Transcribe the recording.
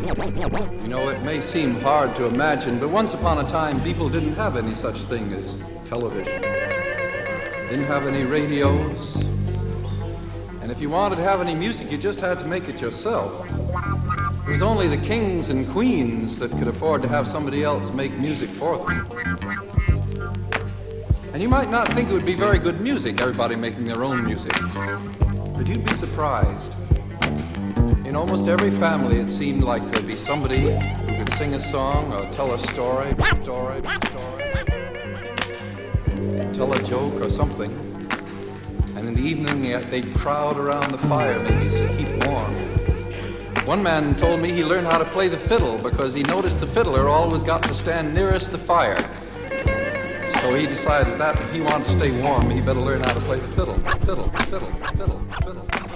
You know, it may seem hard to imagine, but once upon a time, people didn't have any such thing as television. Didn't have any radios. And if you wanted to have any music, you just had to make it yourself. It was only the kings and queens that could afford to have somebody else make music for them. And you might not think it would be very good music, everybody making their own music. But you'd be surprised. In almost every family, it seemed like there'd be somebody who could sing a song or tell a story, tell a joke or something. And in the evening, they'd crowd around the fire maybe to keep warm. One man told me he learned how to play the fiddle because he noticed the fiddler always got to stand nearest the fire. So he decided that if he wanted to stay warm, he better learn how to play the fiddle. Fiddle, fiddle, fiddle, fiddle.